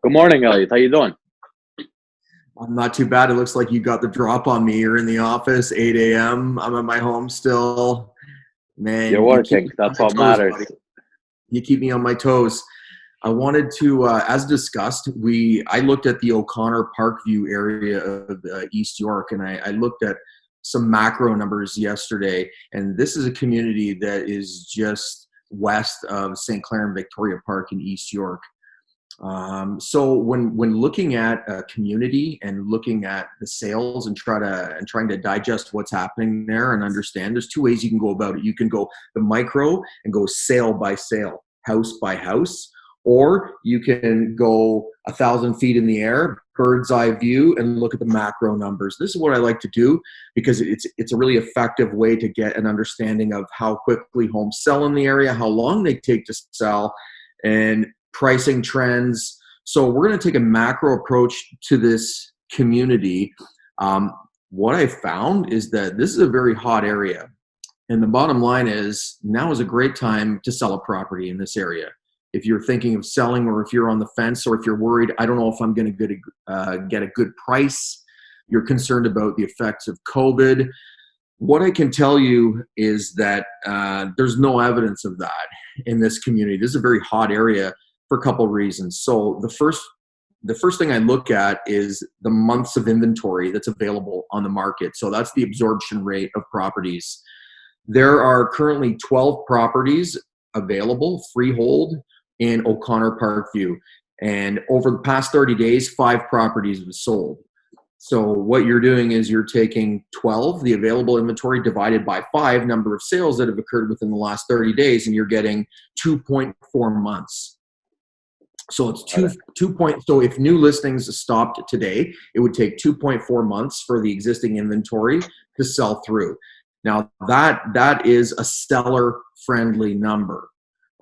Good morning, Elliot. How you doing? I'm not too bad. It looks like you got the drop on me. You're in the office, 8 a.m. I'm at my home still. You're Man, you keep working. me on That's my what toes, matters. buddy. You keep me on my toes. I wanted to, as discussed, I looked at the O'Connor Parkview area of East York, and I looked at some macro numbers yesterday. And this is a community that is just west of St. Clair and Victoria Park in East York. So when looking at a community and looking at the sales and trying to digest what's happening there and understand, there's two ways you can go about it. You can go the micro and go sale by sale, house by house, or you can go 1,000 feet in the air, bird's eye view, and look at the macro numbers. This is what I like to do because it's a really effective way to get an understanding of how quickly homes sell in the area, how long they take to sell, and pricing trends. So we're going to take a macro approach to this community. What I found is that this is a very hot area. And the bottom line is now is a great time to sell a property in this area. If you're thinking of selling, or if you're on the fence, or if you're worried, I don't know if I'm going to get a good price, you're concerned about the effects of COVID. What I can tell you is that there's no evidence of that in this community. This is a very hot area for a couple of reasons. So the first thing I look at is the months of inventory that's available on the market. So that's the absorption rate of properties. There are currently 12 properties available, freehold, in O'Connor Parkview. And over the past 30 days, 5 properties have sold. So what you're doing is you're taking 12, the available inventory, divided by 5, number of sales that have occurred within the last 30 days, and you're getting 2.4 months. So it's so if new listings stopped today, it would take 2.4 months for the existing inventory to sell through. Now that is a seller friendly number.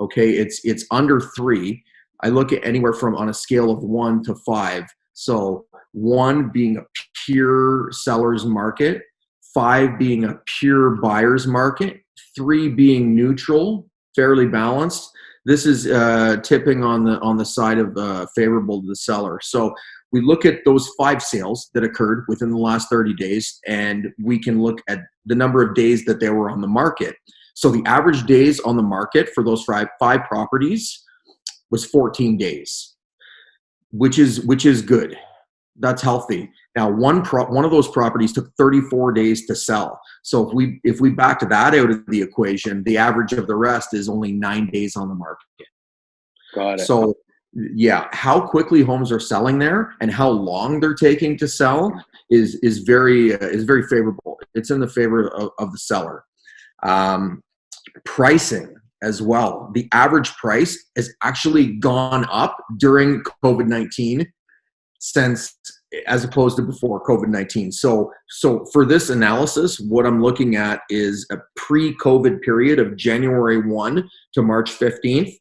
Okay, it's under 3. I look at anywhere from on a scale of 1 to 5. So 1 being a pure seller's market, 5 being a pure buyer's market, 3 being neutral, fairly balanced. This is tipping on the side of favorable to the seller. So we look at those 5 sales that occurred within the last 30 days, and we can look at the number of days that they were on the market. So the average days on the market for those 5 properties was 14 days, which is good. That's healthy. Now, one of those properties took 34 days to sell. So if we backed that out of the equation, the average of the rest is only 9 days on the market. Got it. So yeah, how quickly homes are selling there and how long they're taking to sell is very favorable. It's in the favor of the seller. Pricing as well. The average price has actually gone up during COVID-19 since, as opposed to before COVID-19. So for this analysis, what I'm looking at is a pre-COVID period of January 1 to March 15th,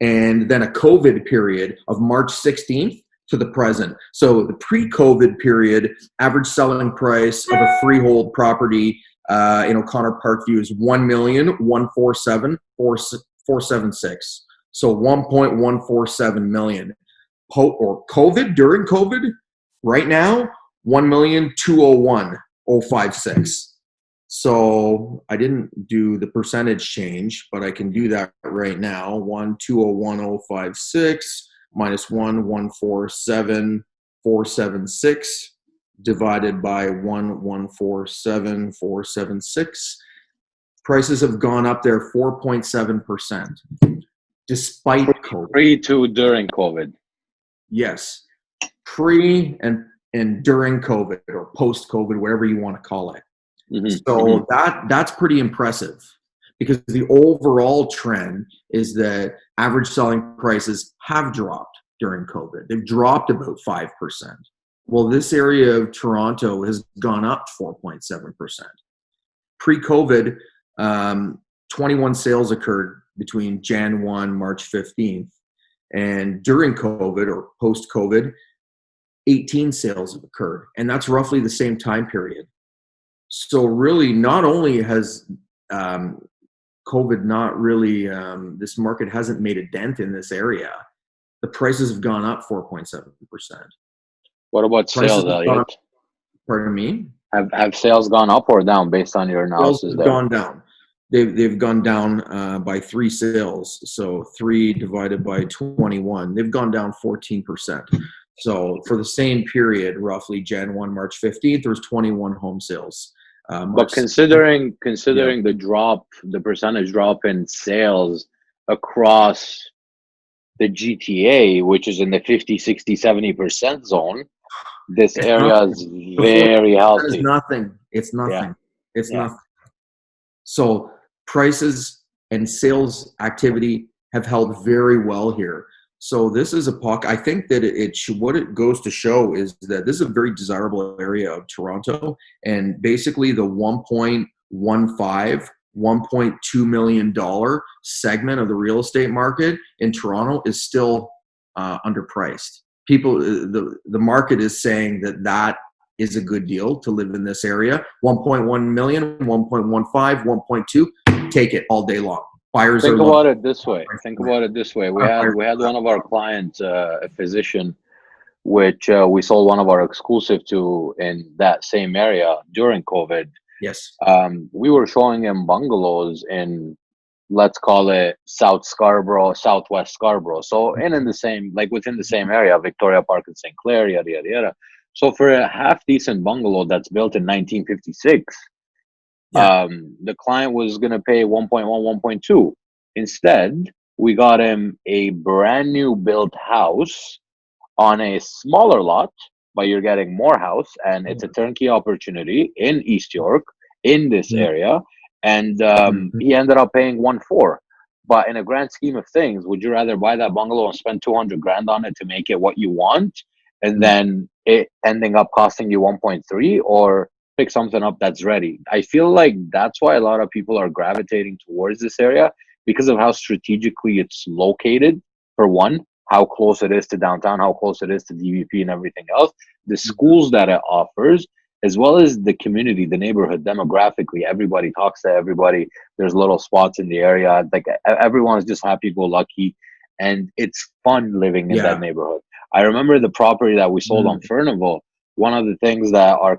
and then a COVID period of March 16th to the present. So the pre-COVID period, average selling price of a freehold property in O'Connor Parkview is $1,147,476. So $1.147 million. Or COVID, during COVID, right now, $1,201,056. So I didn't do the percentage change, but I can do that right now. 1,201,056 minus 1,147,476 divided by 1,147,476. Prices have gone up there 4.7%, despite COVID. Pre to during COVID. Yes, pre and during COVID, or post COVID, whatever you want to call it. So that's pretty impressive, because the overall trend is that average selling prices have dropped during COVID. They've dropped about 5%. Well, this area of Toronto has gone up 4.7%. Pre-COVID, 21 sales occurred between Jan 1, March 15th. And during COVID or post-COVID, 18 sales have occurred. And that's roughly the same time period. So really, not only has COVID not really, this market hasn't made a dent in this area, the prices have gone up 4.7%. What about Prices sales, have gone up, Elliot? pardon me? Have sales gone up or down based on your Sales analysis have there? gone down. They've gone down by 3 sales. So 3 divided by 21, they've gone down 14%. So for the same period, roughly Jan 1, March 15th, there was 21 home sales. But considering the drop, the percentage drop in sales across the GTA, which is in the 50, 60, 70% zone, this it's area nothing. is The very 14% is healthy. nothing. It's Yeah. nothing. It's Yeah. nothing. So prices and sales activity have held very well here. So this is a puck. I think that what it goes to show is that this is a very desirable area of Toronto, and basically the 1.15, $1.2 million segment of the real estate market in Toronto is still underpriced. People, the market is saying that is a good deal to live in this area. 1.1 million, 1.15, 1.2, take it all day long. Buyers Think are about it this way. We had one of our clients, a physician, which we sold one of our exclusive to in that same area during COVID. Yes. We were showing him bungalows in, let's call it South Scarborough, Southwest Scarborough. So in the same, like within the same area, Victoria Park and St. Clair, yada, yada, yada. So for a half decent bungalow that's built in 1956, the client was going to pay 1.1, 1.2. Instead, we got him a brand new built house on a smaller lot, but you're getting more house, and it's a turnkey opportunity in East York, in this area. And he ended up paying 1.4. But in a grand scheme of things, would you rather buy that bungalow and spend 200 grand on it to make it what you want, and then it ending up costing you 1.3, or pick something up that's ready? I feel like that's why a lot of people are gravitating towards this area, because of how strategically it's located, for one, how close it is to downtown, how close it is to DVP and everything else, the schools that it offers, as well as the community, the neighborhood, demographically. Everybody talks to everybody. There's little spots in the area. Like everyone's just happy-go-lucky, and it's fun living in that neighborhood. I remember the property that we sold on Furnival. One of the things that our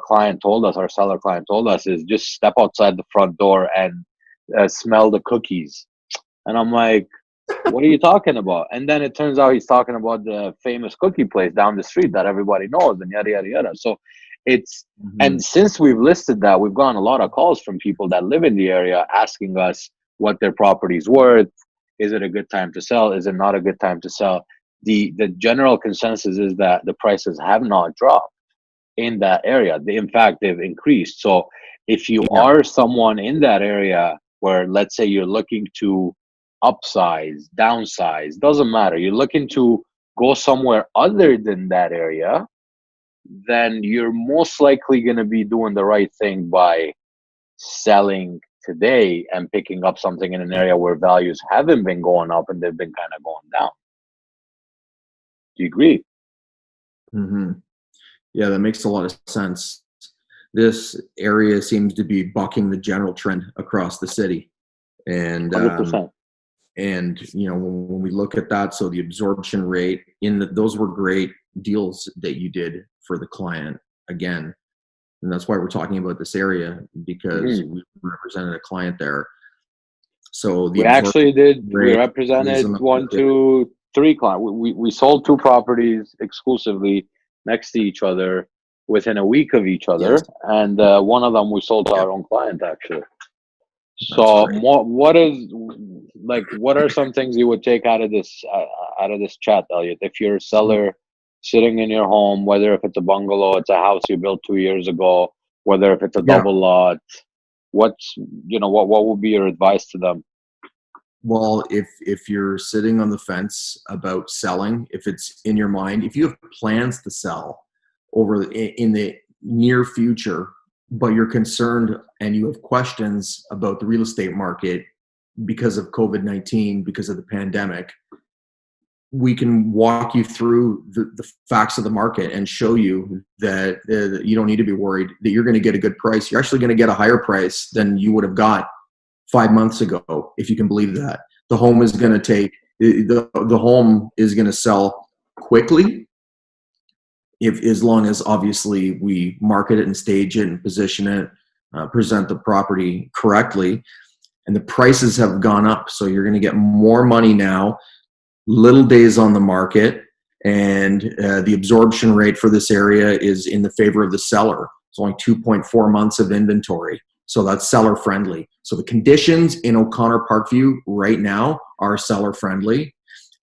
seller client told us, is just step outside the front door and smell the cookies. And I'm like, what are you talking about? And then it turns out he's talking about the famous cookie place down the street that everybody knows, and yada, yada, yada. So it's, and since we've listed that, we've gotten a lot of calls from people that live in the area asking us what their property's worth. Is it a good time to sell? Is it not a good time to sell? The general consensus is that the prices have not dropped in that area. In fact, they've increased. So if you are someone in that area where, let's say, you're looking to upsize, downsize, doesn't matter, you're looking to go somewhere other than that area, then you're most likely going to be doing the right thing by selling today and picking up something in an area where values haven't been going up and they've been kind of going down. Do you agree? Yeah, that makes a lot of sense. This area seems to be bucking the general trend across the city. And 100%. And when we look at that, so the absorption rate those were great deals that you did for the client again, and that's why we're talking about this area, because we represented a client there. So we actually did. We represented 1, 2, 3 clients. We sold 2 properties exclusively next to each other within a week of each other, and one of them we sold to our own client actually. So what are some things you would take out of this chat, Elliot? If you're a seller sitting in your home, whether if it's a bungalow, it's a house you built 2 years ago, whether if it's a double lot, what would be your advice to them? Well, if you're sitting on the fence about selling, if it's in your mind, if you have plans to sell in the near future, but you're concerned and you have questions about the real estate market because of COVID-19, because of the pandemic, we can walk you through the facts of the market and show you that you don't need to be worried, that you're going to get a good price. You're actually going to get a higher price than you would have got 5 months ago, if you can believe that. The home is going to take the home is going to sell quickly, if as long as obviously we market it and stage it and position it, present the property correctly. And the prices have gone up, so you're going to get more money now, little days on the market, and the absorption rate for this area is in the favor of the seller. It's only 2.4 months of inventory, so that's seller friendly. So the conditions in O'Connor Parkview right now are seller friendly,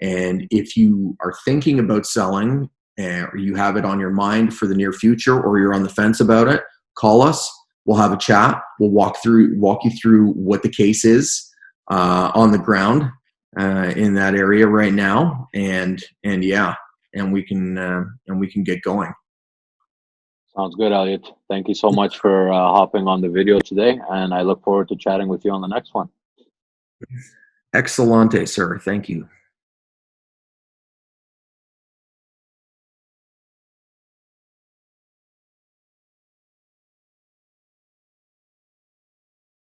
and if you are thinking about selling, or you have it on your mind for the near future, or you're on the fence about it, call us. We'll have a chat. We'll walk you through what the case is on the ground in that area right now, and yeah, and we can get going. Sounds good, Elliot. Thank you so much for hopping on the video today, and I look forward to chatting with you on the next one. Excellente, sir. Thank you.